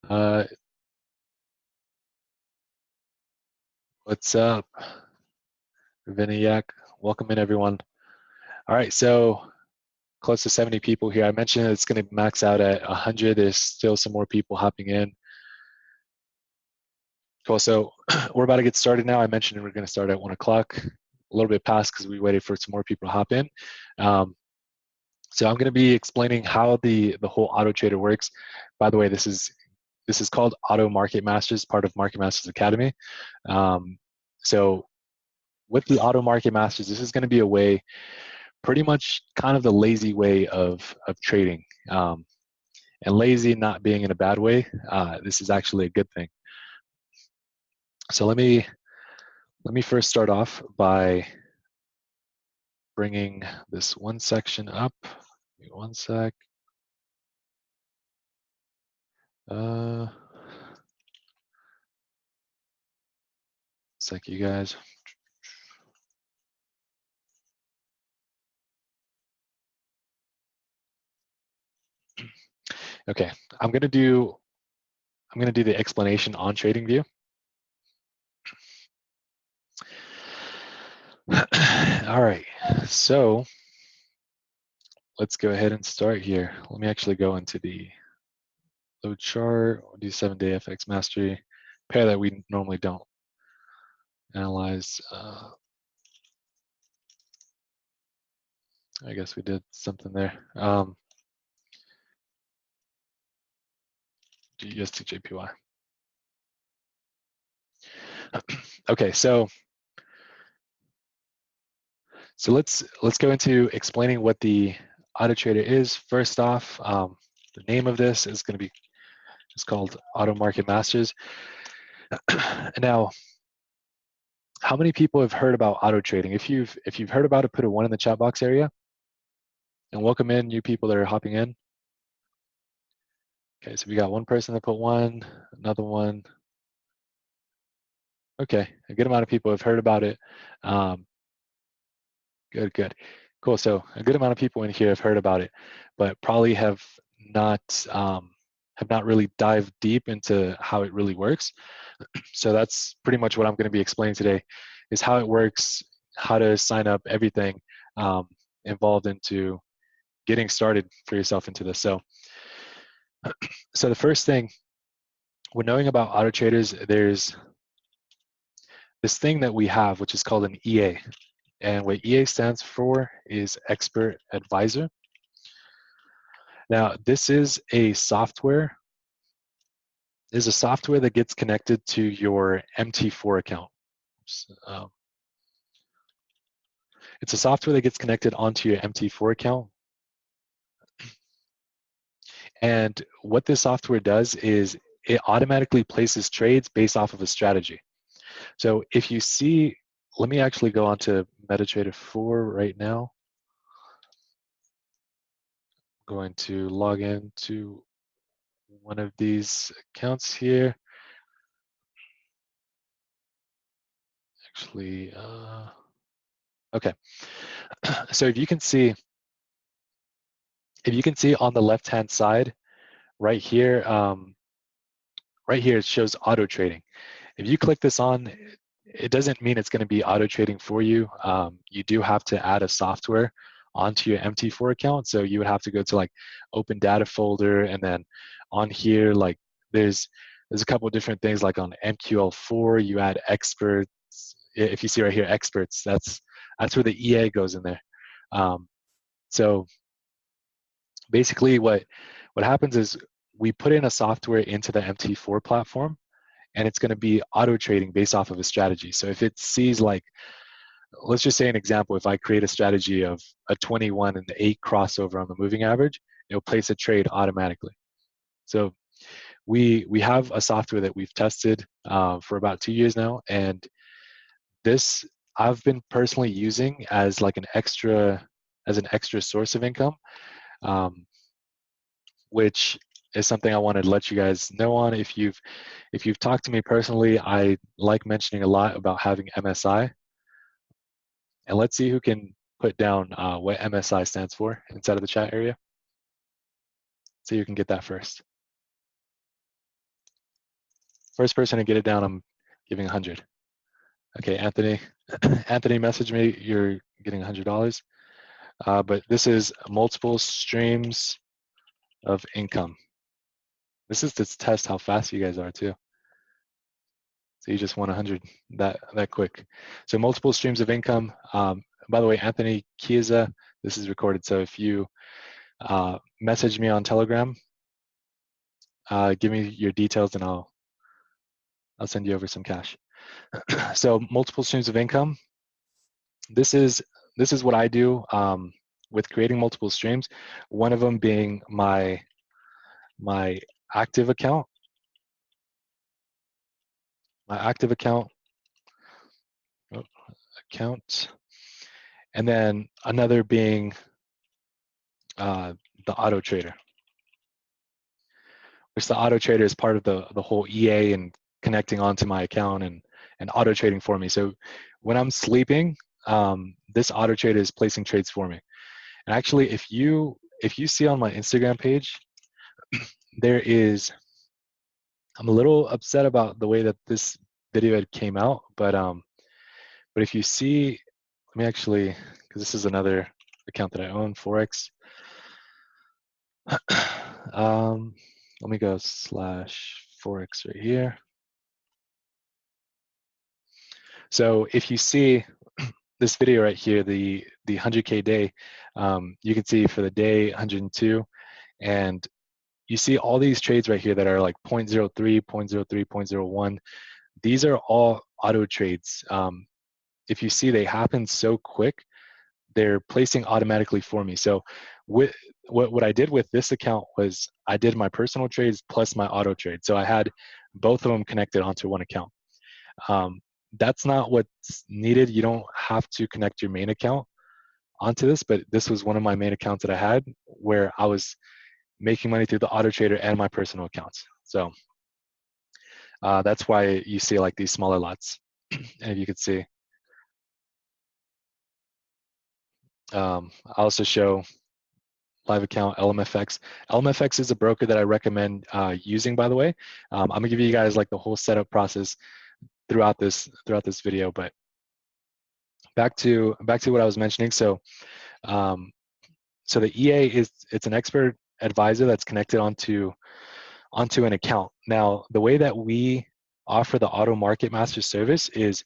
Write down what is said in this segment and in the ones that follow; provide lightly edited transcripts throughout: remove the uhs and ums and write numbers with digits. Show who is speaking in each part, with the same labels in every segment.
Speaker 1: Uh, what's up, Vinayak? Welcome in, everyone. All right, so close to 70 people here. I mentioned it's going to max out at 100. There's still some more people hopping in. Cool. So we're about to get started now. I mentioned we're going to start at 1 o'clock, a little bit past because we waited for some more people to hop in. So I'm going to be explaining how the whole auto trader works. By the way, this is called Auto Market Masters, part of Market Masters Academy. So with the Auto Market Masters, this is going to be a way, pretty much kind of the lazy way of trading. And lazy not being in a bad way, this is actually a good thing. So let me first start off by bringing this one section up. Give me one sec. Sec, you guys. Okay, I'm gonna do the explanation on TradingView. All right, so let's go ahead and start here. Let me actually go into the load chart. We'll do 7-day FX mastery, pair that we normally don't analyze. I guess we did something there. USDJPY. Okay, so let's go into explaining what the auto trader is. First off, the name of this is going to be called Auto Market Masters. Now, how many people have heard about auto trading? If you've heard about it, put a 1 in the chat box area. And welcome in you people that are hopping in. Okay, so we got one person that put 1, another one. Okay, a good amount of people have heard about it. Good. Cool, so a good amount of people in here have heard about it, but probably have not really dived deep into how it really works. So that's pretty much what I'm going to be explaining today, is how it works, how to sign up, everything involved into getting started for yourself into this. So the first thing, when knowing about auto traders, there's this thing that we have, which is called an EA. And what EA stands for is Expert Advisor. Now, this is a software. Is a software that gets connected to your MT4 account. It's a software that gets connected onto your MT4 account. And what this software does is it automatically places trades based off of a strategy. So if you see, let me actually go on to MetaTrader 4 right now. I'm going to log in to one of these accounts here. Actually, okay. So if you can see on the left-hand side, right here, it shows auto trading. If you click this on, it doesn't mean it's going to be auto trading for you. You do have to add a software onto your MT4 account. So you would have to go to like open data folder, and then on here, like there's a couple of different things, like on MQL4, you add experts. If you see right here, experts, that's where the EA goes in there. So basically what happens is we put in a software into the MT4 platform, and it's going to be auto trading based off of a strategy. So if it sees, like, let's just say an example, if I create a strategy of a 21 and the 8 crossover on the moving average, it'll place a trade automatically. So we have a software that we've tested for about 2 years now, and this I've been personally using as like an extra source of income, which is something I wanted to let you guys know on. If you've talked to me personally, I like mentioning a lot about having MSI. And let's see who can put down what MSI stands for inside of the chat area. So you can get that first. First person to get it down, I'm giving 100. Okay, Anthony. Anthony messaged me, you're getting $100. But this is multiple streams of income. This is to test how fast you guys are too. So you just won 100 that quick. So multiple streams of income. By the way, Anthony Chiesa, this is recorded. So if you message me on Telegram, give me your details and I'll send you over some cash. So multiple streams of income. This is what I do with creating multiple streams. One of them being my active account. My active account. And then another being the auto trader, which the auto trader is part of the whole EA and connecting onto my account and auto trading for me. So when I'm sleeping, this auto trader is placing trades for me. And actually, if you see on my Instagram page, there is, I'm a little upset about the way that this video had came out, but if you see, let me actually, because this is another account that I own, Forex. Let me go /Forex right here. So if you see this video right here, the 100K day, you can see for the day 102, and you see all these trades right here that are like 0.03, 0.03, 0.01. These are all auto trades. If you see, they happen so quick, they're placing automatically for me. So with what I did with this account was I did my personal trades plus my auto trade. So I had both of them connected onto one account. That's not what's needed. You don't have to connect your main account onto this, but this was one of my main accounts that I had where I was making money through the auto trader and my personal accounts. So that's why you see like these smaller lots. And if you could see, I also show live account LMFX. LMFX is a broker that I recommend using, by the way. I'm gonna give you guys like the whole setup process throughout this video, but back to what I was mentioning. So so the EA it's an expert advisor that's connected onto an account. Now, the way that we offer the Auto Market Master service is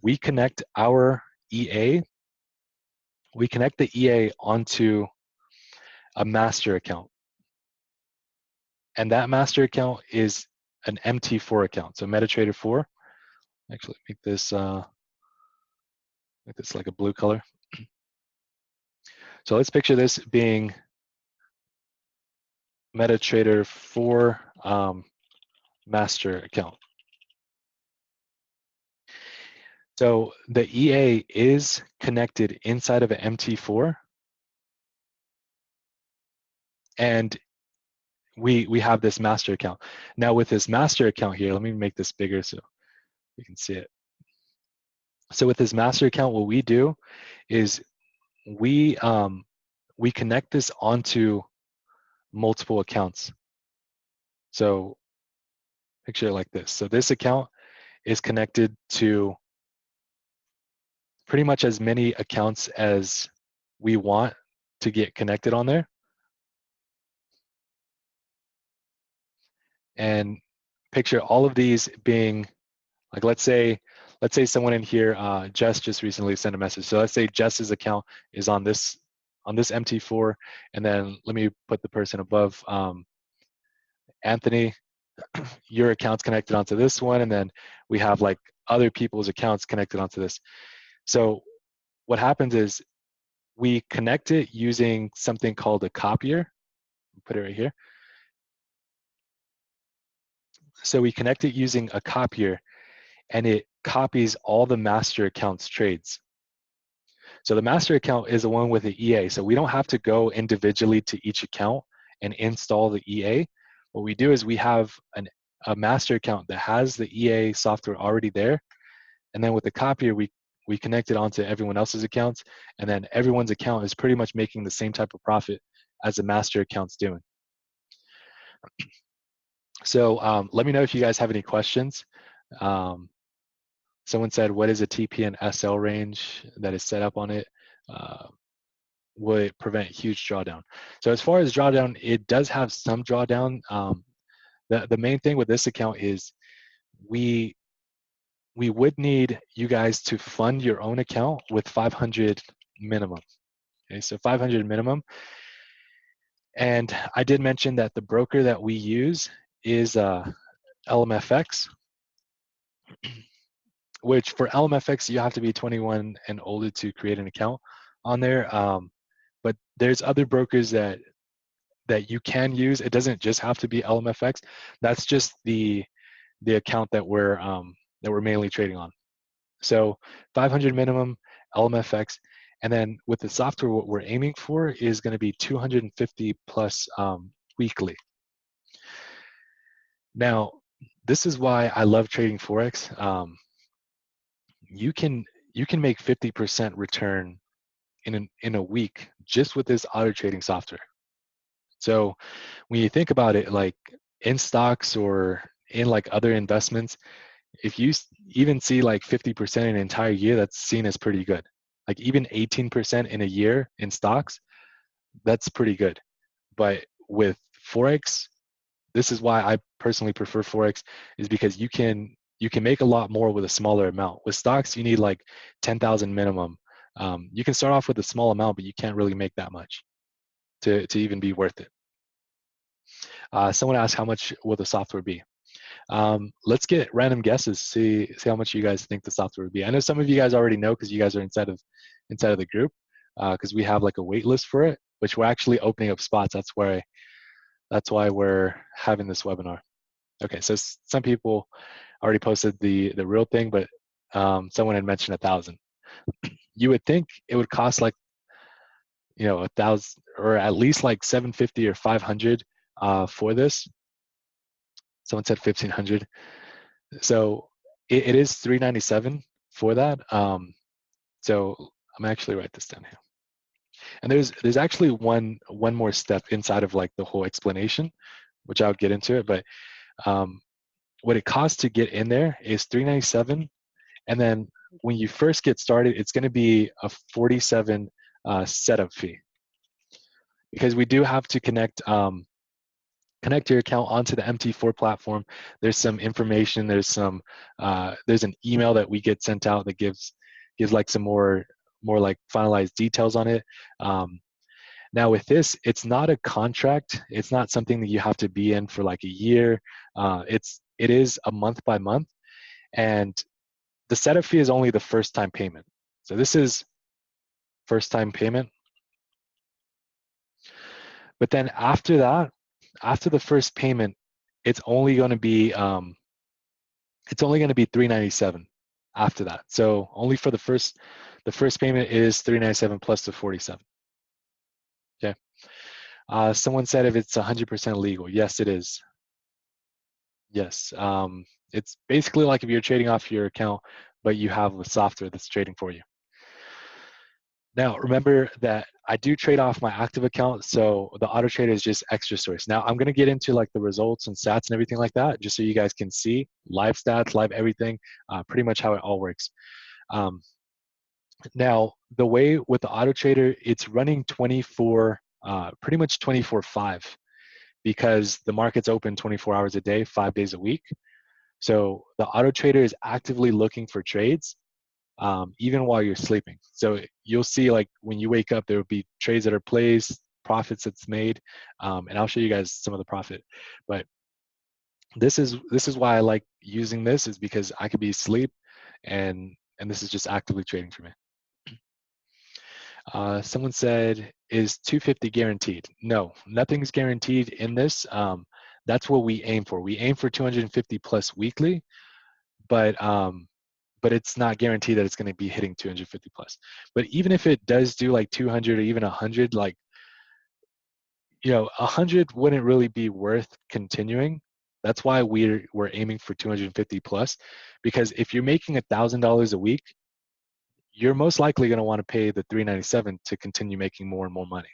Speaker 1: we connect our EA, we connect the EA onto a master account. And that master account is an MT4 account, so MetaTrader 4. Actually, make this like a blue color. So let's picture this being MetaTrader 4 master account. So the EA is connected inside of an MT4, and we have this master account. Now with this master account here, let me make this bigger so you can see it. So with this master account, what we do is we connect this onto multiple accounts. So picture it like this. So this account is connected to pretty much as many accounts as we want to get connected on there. And picture all of these being like, let's say someone in here, Jess just recently sent a message. So let's say Jess's account is on this MT4, and then let me put the person above, Anthony, your account's connected onto this one, and then we have like other people's accounts connected onto this. So what happens is we connect it using something called a copier. Put it right here. So we connect it using a copier, and it copies all the master accounts trades. So the master account is the one with the EA. So we don't have to go individually to each account and install the EA. What we do is we have a master account that has the EA software already there. And then with the copier, we connect it onto everyone else's accounts. And then everyone's account is pretty much making the same type of profit as the master account's doing. So let me know if you guys have any questions. Um, someone said, what is a TP and SL range that is set up on it? Would prevent huge drawdown. So as far as drawdown, it does have some drawdown. The main thing with this account is we would need you guys to fund your own account with 500 minimum. Okay, so 500 minimum. And I did mention that the broker that we use is LMFX, which for LMFX, you have to be 21 and older to create an account on there. But there's other brokers that you can use. It doesn't just have to be LMFX. That's just the account that we're mainly trading on. So 500 minimum, LMFX, and then with the software, what we're aiming for is going to be 250 plus weekly. Now, this is why I love trading Forex. You can make 50% return in a week just with this auto trading software. So when you think about it, like in stocks or in like other investments, if you even see like 50% in an entire year, that's seen as pretty good. Like even 18% in a year in stocks, that's pretty good. But with Forex, this is why I personally prefer Forex, is because you can make a lot more with a smaller amount. With stocks, you need like 10,000 minimum. You can start off with a small amount, but you can't really make that much to even be worth it. Someone asked how much will the software be? Let's get random guesses. See how much you guys think the software would be. I know some of you guys already know because you guys are inside of the group. Because we have like a wait list for it, which we're actually opening up spots. That's why we're having this webinar. Okay, so some people already posted the real thing, but someone had mentioned 1,000. You would think it would cost like 1,000 or at least like 750 or 500 for this. Someone said 1,500. So it is 397 for that. So I'm actually write this down here. And there's actually one more step inside of like the whole explanation, which I'll get into it. But what it costs to get in there is 397, and then when you first get started, it's going to be a 47 setup fee, because we do have to connect your account onto the MT4 platform. There's some information. There's an email that we get sent out that gives like some more like finalized details on it. Now with this, it's not a contract. It's not something that you have to be in for like a year. It is a month by month, and the setup fee is only the first time payment. So this is first time payment. But then after that, after the first payment, it's only going to be $397 after that. So only for the first payment is $397 plus the 47. Okay. Someone said if it's 100% legal. Yes, it is. Yes. It's basically like if you're trading off your account, but you have a software that's trading for you. Now, remember that I do trade off my active account, so the auto trader is just extra source. Now, I'm going to get into like the results and stats and everything like that, just so you guys can see live stats, live everything, pretty much how it all works. Now, the way with the auto trader, it's running 24, pretty much 24/5, because the market's open 24 hours a day, 5 days a week. So the auto trader is actively looking for trades, even while you're sleeping. So you'll see like when you wake up, there will be trades that are placed, profits that's made, and I'll show you guys some of the profit. But this is why I like using this, is because I could be asleep, and this is just actively trading for me. Someone said, is 250 guaranteed? No, nothing's guaranteed in this. That's what we aim for. We aim for 250 plus weekly, but it's not guaranteed that it's going to be hitting 250 plus. But even if it does do like 200 or even 100, like 100 wouldn't really be worth continuing. That's why we're aiming for 250 plus, because if you're making $1,000 a week, you're most likely going to want to pay the 397 to continue making more and more money.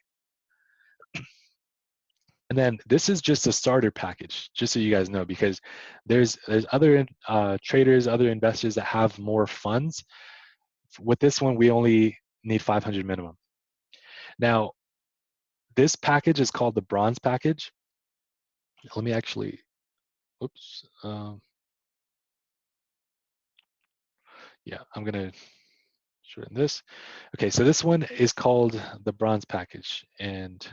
Speaker 1: And then this is just a starter package, just so you guys know, because there's other traders, other investors that have more funds. With this one, we only need 500 minimum. Now, this package is called the bronze package. Let me actually, oops. Yeah, I'm gonna shorten this. Okay, so this one is called the bronze package, and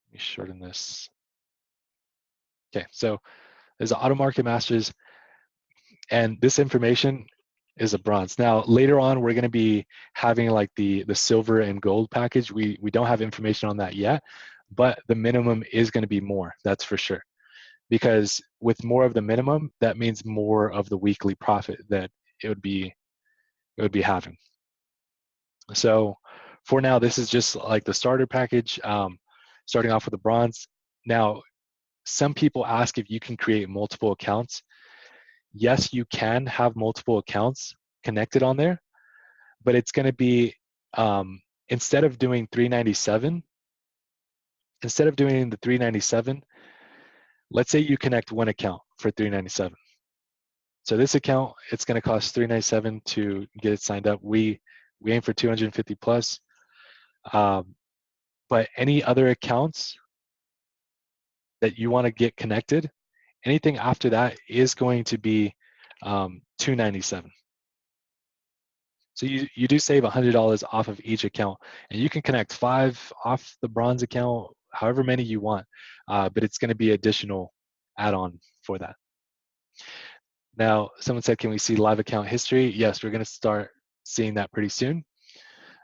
Speaker 1: let me shorten this. Okay, so there's the Auto Market Masters, and this information is a bronze. Now later on, we're going to be having like the silver and gold package. We don't have information on that yet, but the minimum is going to be more. That's for sure, because with more of the minimum, that means more of the weekly profit that it would be having. So for now, this is just like the starter package, starting off with the bronze. Now, some people ask if you can create multiple accounts. Yes, you can have multiple accounts connected on there, but it's going to be, instead of doing 397, instead of doing the 397, let's say you connect one account for 397. So this account, it's going to cost 397 to get it signed up. We aim for 250 plus, but any other accounts that you want to get connected, anything after that is going to be 297. So you do save $100 off of each account, and you can connect 5 off the bronze account, however many you want, but it's going to be additional add-on for that. Now, someone said, can we see live account history? Yes, we're going to start seeing that pretty soon.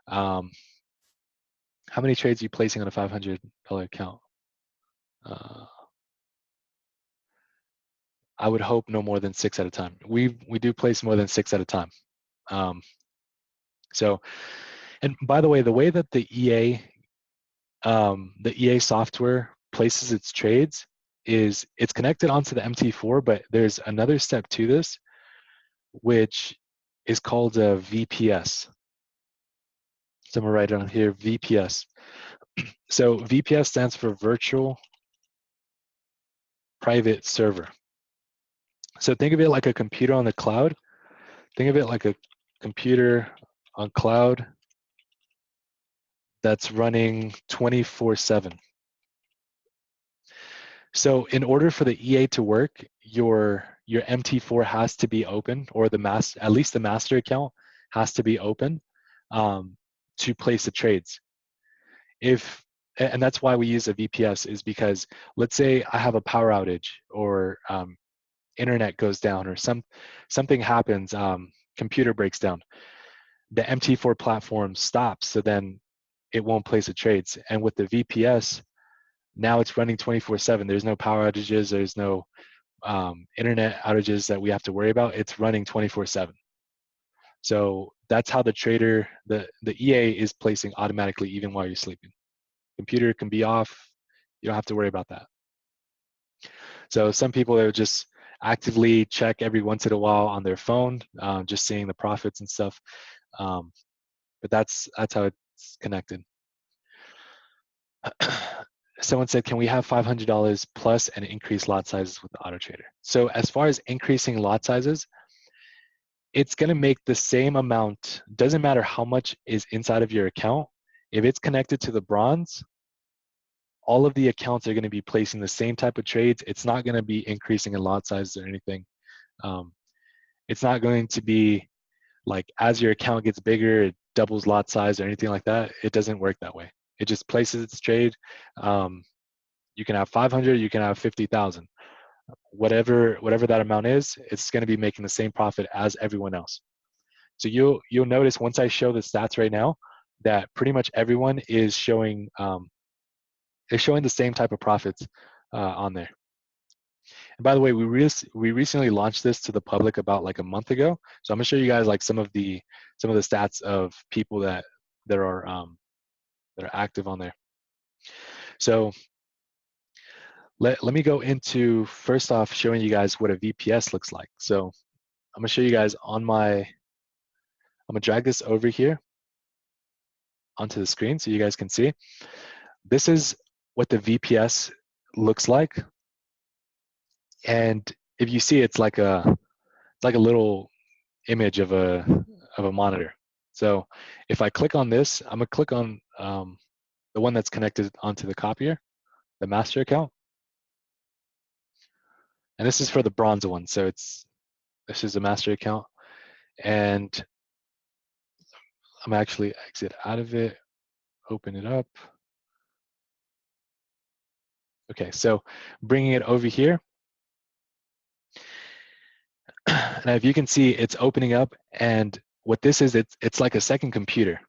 Speaker 1: How many trades are you placing on a $500 account? I would hope no more than 6 at a time. We do place more than 6 at a time. So, and by the way that the EA software places its trades is it's connected onto the MT4, but there's another step to this, which is called a VPS. So I'm gonna write down here, VPS. So VPS stands for Virtual Private Server. So think of it like a computer on the cloud. Think of it like a computer on cloud that's running 24/7. So in order for the EA to work, your MT4 has to be open, or at least the master account has to be open to place the trades. And that's why we use a VPS, is because let's say I have a power outage, or internet goes down, or something happens, computer breaks down. The MT4 platform stops, so then it won't place the trades. And with the VPS, now it's running 24/7. There's no power outages. There's no internet outages that we have to worry about. It's running 24/7. So that's how the trader, the EA is placing automatically even while you're sleeping. Computer can be off. You don't have to worry about that. So some people, they would just actively check every once in a while on their phone, just seeing the profits and stuff. But that's how it's connected. Someone said, can we have $500 plus and increase lot sizes with the auto trader? So as far as increasing lot sizes, it's going to make the same amount. Doesn't matter how much is inside of your account. If it's connected to the bronze, all of the accounts are going to be placing the same type of trades. It's not going to be increasing in lot sizes or anything. It's not going to be like, as your account gets bigger, it doubles lot size or anything like that. It doesn't work that way. It just places its trade. You can have 500, you can have 50,000. Whatever that amount is, it's going to be making the same profit as everyone else. So you'll notice once I show the stats right now that pretty much everyone is showing the same type of profits on there. And by the way, we recently launched this to the public about like a month ago. So I'm gonna show you guys like some of the stats of people that are active on there. So let me go into, first off, showing you guys what a VPS looks like. So I'm gonna show you guys I'm gonna drag this over here onto the screen so you guys can see. This is what the VPS looks like. And if you see, it's like a little image of a monitor. So if I click on this, I'm gonna click on the one that's connected onto the copier, the master account. And this is for the bronze one. So this is a master account. And I'm actually exit out of it, open it up. Okay, so bringing it over here. Now, if you can see, it's opening up. And what this is, it's like a second computer.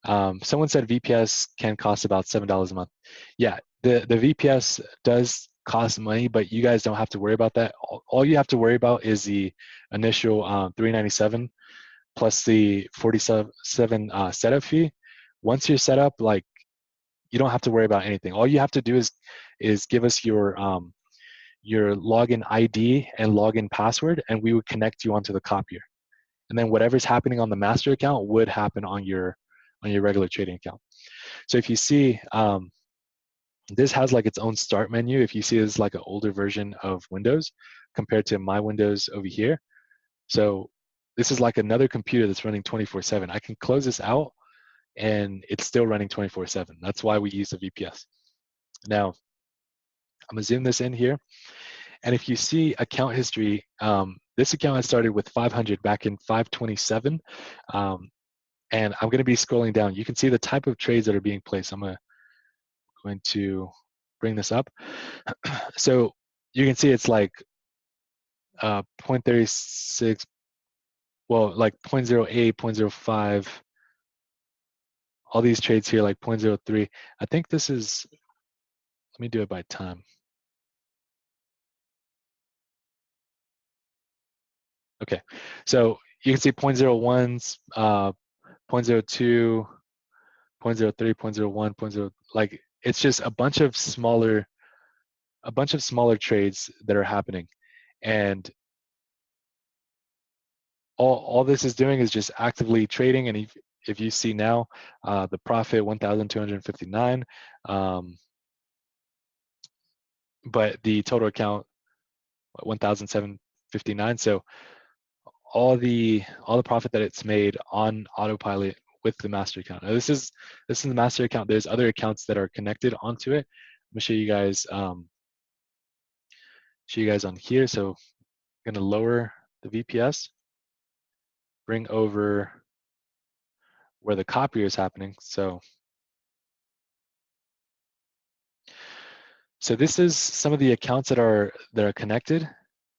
Speaker 1: Someone said VPS can cost about $7 a month. Yeah, the VPS does cost money, but you guys don't have to worry about that. All you have to worry about is the initial $397 plus the 47 setup fee. Once you're set up, like, you don't have to worry about anything. All you have to do is give us your login ID and login password, and we would connect you onto the copier. And then whatever's happening on the master account would happen on your regular trading account. So if you see, this has like its own start menu. If you see, it's like an older version of Windows compared to my Windows over here. So this is like another computer that's running 24/7. I can close this out and it's still running 24/7. That's why we use the VPS. Now, I'm gonna zoom this in here. And if you see account history, this account has started with 500 back in 527. And I'm gonna be scrolling down. You can see the type of trades that are being placed. I'm going to bring this up. So you can see it's like 0.36, well, like 0.08, 0.05, all these trades here, like 0.03. I think this is, let me do it by time. Okay, so you can see 0.01s, 0.02, 0.03, 0.01, 0.0, like it's just a bunch of smaller trades that are happening. And all this is doing is just actively trading. And if you see now, the profit 1,259, but the total account 1,759. So all the profit that it's made on autopilot with the master account. Now this is the master account. There's other accounts that are connected onto it. I'm gonna show you guys on here. So I'm gonna lower the VPS, bring over where the copier is happening. So this is some of the accounts that are connected.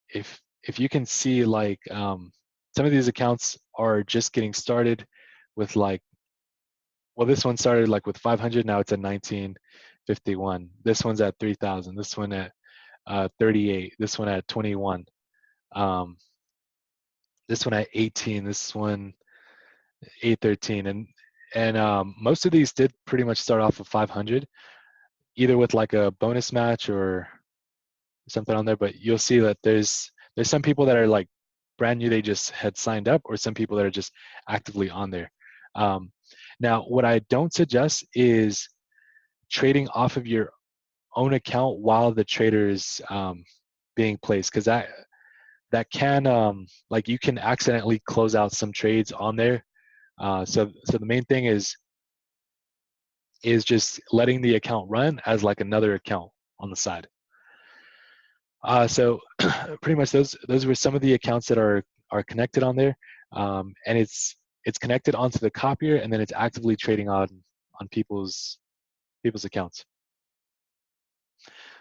Speaker 1: If you can see, like, some of these accounts are just getting started with, like, well, this one started like with 500, now it's at 1951. This one's at 3,000. This one at 38. This one at 21. This one at 18. This one 813. And most of these did pretty much start off with 500, either with like a bonus match or something on there. But you'll see that there's some people that are like brand new, they just had signed up, or some people that are just actively on there. Now, what I don't suggest is trading off of your own account while the trader is being placed, because that can like, you can accidentally close out some trades on there. So the main thing is just letting the account run as like another account on the side. So pretty much those were some of the accounts that are connected on there, and it's connected onto the copier, and then it's actively trading on people's accounts.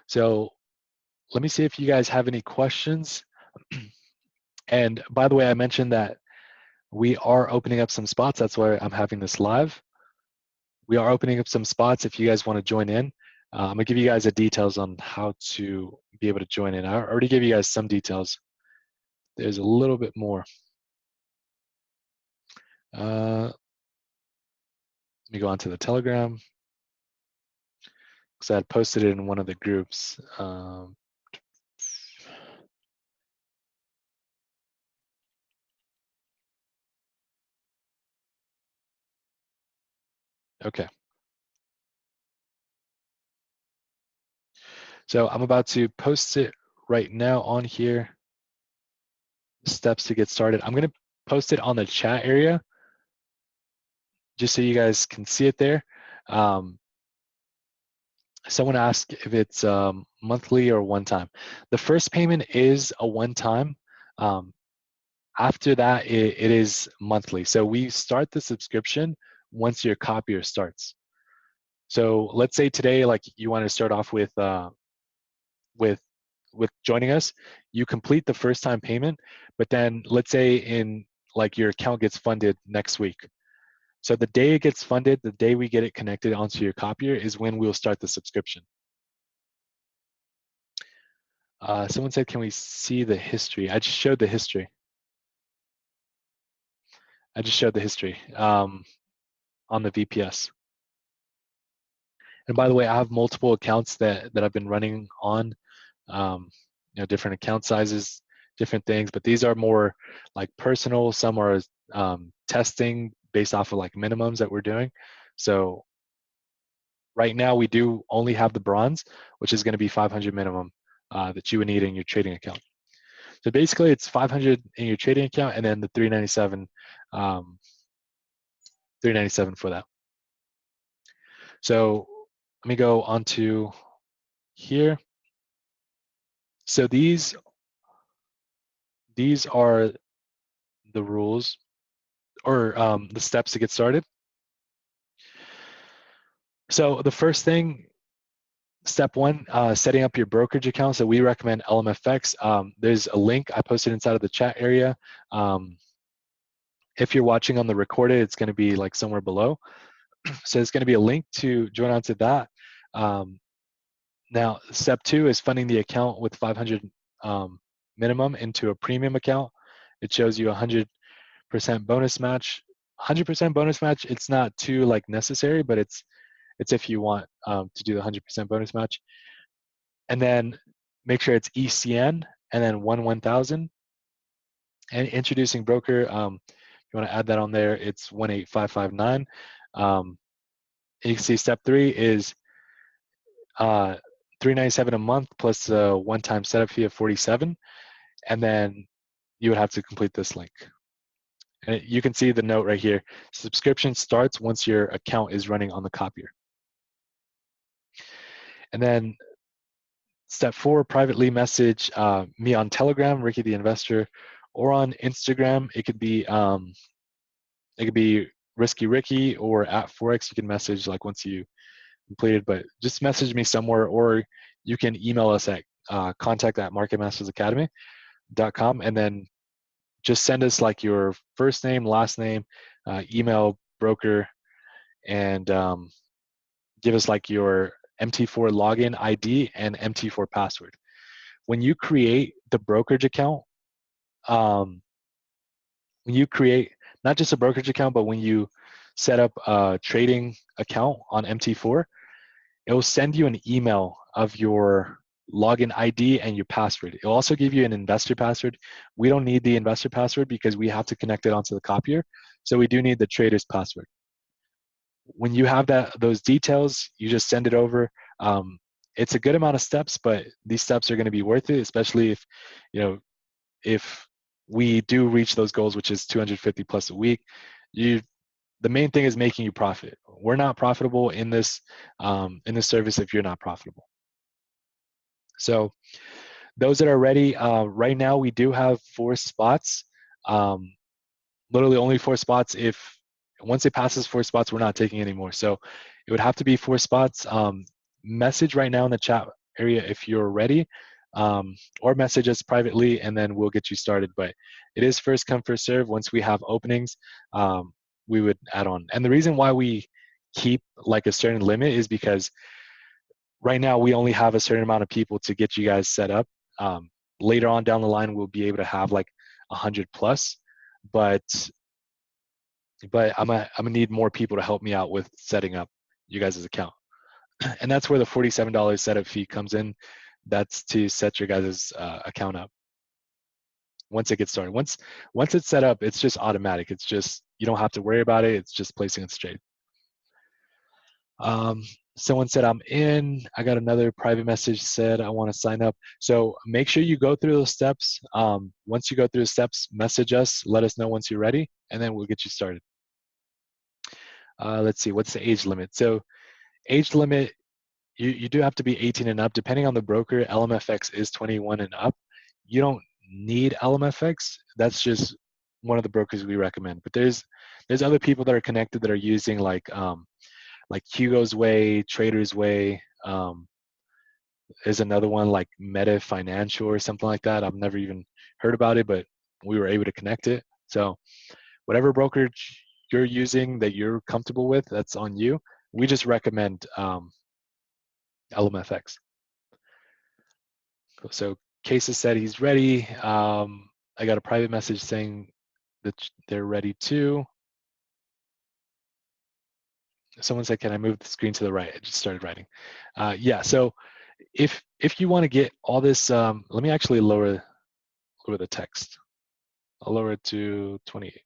Speaker 1: So let me see if you guys have any questions. And by the way, I mentioned that we are opening up some spots. That's why I'm having this live. We are opening up some spots if you guys want to join in. I'm gonna give you guys the details on how to be able to join in. I already gave you guys some details. There's a little bit more. Let me go on to the Telegram, because I had posted it in one of the groups. Okay. So I'm about to post it right now on here. Steps to get started. I'm going to post it on the chat area just so you guys can see it there. Someone asked if it's monthly or one time. The first payment is a one time. After that, it is monthly. So we start the subscription once your copier starts. So let's say today, like you want to start off with joining us, you complete the first time payment, but then let's say in like your account gets funded next week. So the day it gets funded, the day we get it connected onto your copier is when we'll start the subscription. Someone said, can we see the history? I just showed the history. I just showed the history on the VPS. And by the way, I have multiple accounts that I've been running on, different account sizes, different things, but these are more like personal. Some are testing based off of like minimums that we're doing. So right now we do only have the bronze, which is going to be 500 minimum that you would need in your trading account. So basically it's 500 in your trading account and then the 397 for that. So let me go on to here. So these are the rules or the steps to get started. So the first thing, step one, setting up your brokerage account. So we recommend LMFX. There's a link I posted inside of the chat area. If you're watching on the recorded, it's going to be like somewhere below. So it's going to be a link to join onto that. Now, step two is funding the account with 500 minimum into a premium account. It shows you 100% bonus match. 100% bonus match, it's not too like necessary, but it's if you want to do the 100% bonus match. And then make sure it's ECN and then 1000. And introducing broker, if you want to add that on there, it's 18559. You can see step three is $397 a month plus a one-time setup fee of 47, and then you would have to complete this link. And you can see the note right here. Subscription starts once your account is running on the copier. And then step four, privately message me on Telegram, Ricky the Investor, or on Instagram. It could be Risky Ricky or at Forex. You can message like once you completed, but just message me somewhere, or you can email us at contact@marketmastersacademy.com, and then just send us like your first name, last name, email, broker, and give us like your MT4 login ID and MT4 password. When you create the brokerage account, when you create not just a brokerage account, but when you set up a trading account on MT4, it will send you an email of your login ID and your password. It'll also give you an investor password. We don't need the investor password because we have to connect it onto the copier. So we do need the trader's password. When you have those details, you just send it over. It's a good amount of steps, but these steps are going to be worth it, especially if we do reach those goals, which is 250 plus a week. The main thing is making you profit. We're not profitable in this service if you're not profitable. So those that are ready, right now we do have 4 spots. Literally only 4 spots. Once it passes 4 spots, we're not taking any more. So it would have to be 4 spots. Message right now in the chat area if you're ready, or message us privately, and then we'll get you started. But it is first come, first serve. Once we have openings, we would add on. And the reason why we keep like a certain limit is because right now we only have a certain amount of people to get you guys set up. Later on down the line, we'll be able to have like 100 plus, but I'm gonna need more people to help me out with setting up you guys' account. And that's where the $47 setup fee comes in. That's to set your guys' account up. Once it gets started, once it's set up, it's just automatic. It's just, you don't have to worry about it. It's just placing it straight. Someone said I'm in. I got another private message said I want to sign up. So make sure you go through those steps. Once you go through the steps, message us, let us know once you're ready, and then we'll get you started. Let's see, what's the age limit? So age limit, you do have to be 18 and up. Depending on the broker, LMFX is 21 and up. You don't need LMFX. That's just one of the brokers we recommend. But there's other people that are connected that are using like Hugo's Way, Trader's Way. There's another one like Meta Financial or something like that. I've never even heard about it, but we were able to connect it. So whatever brokerage you're using that you're comfortable with, that's on you. We just recommend LMFX. So Cases said he's ready. I got a private message saying that they're ready too. Someone said, can I move the screen to the right? I just started writing. Yeah, so if you want to get all this, let me actually lower the text. I'll lower it to 28.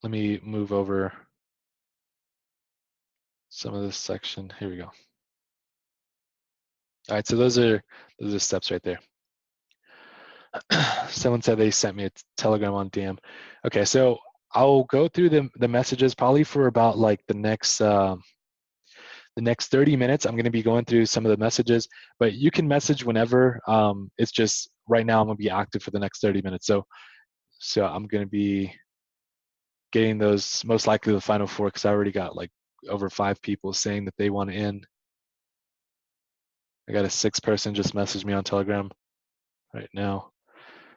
Speaker 1: Let me move over some of this section. Here we go. All right, so those are steps right there. Someone said they sent me a Telegram on DM. Okay, so I'll go through the messages probably for about like the next 30 minutes. I'm going to be going through some of the messages, but you can message whenever. It's just right now I'm going to be active for the next 30 minutes. So I'm going to be getting those, most likely the final four, because I already got like over 5 people saying that they want to in. I got a 6th person just messaged me on Telegram right now.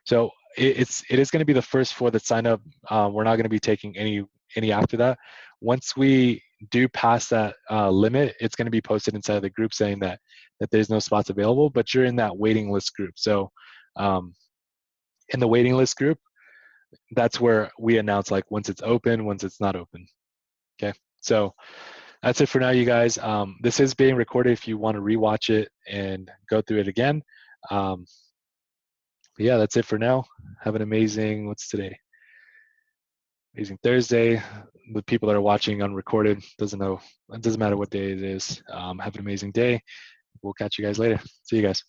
Speaker 1: So it is going to be the first 4 that sign up. We're not going to be taking any after that. Once we do pass that limit, it's going to be posted inside of the group saying that there's no spots available, but you're in that waiting list group. So in the waiting list group, that's where we announce like once it's open, once it's not open. Okay, so that's it for now, you guys. This is being recorded if you want to rewatch it and go through it again. Yeah, that's it for now. Have an amazing, what's today? Amazing Thursday. The people that are watching unrecorded, it doesn't matter what day it is. Have an amazing day. We'll catch you guys later. See you guys.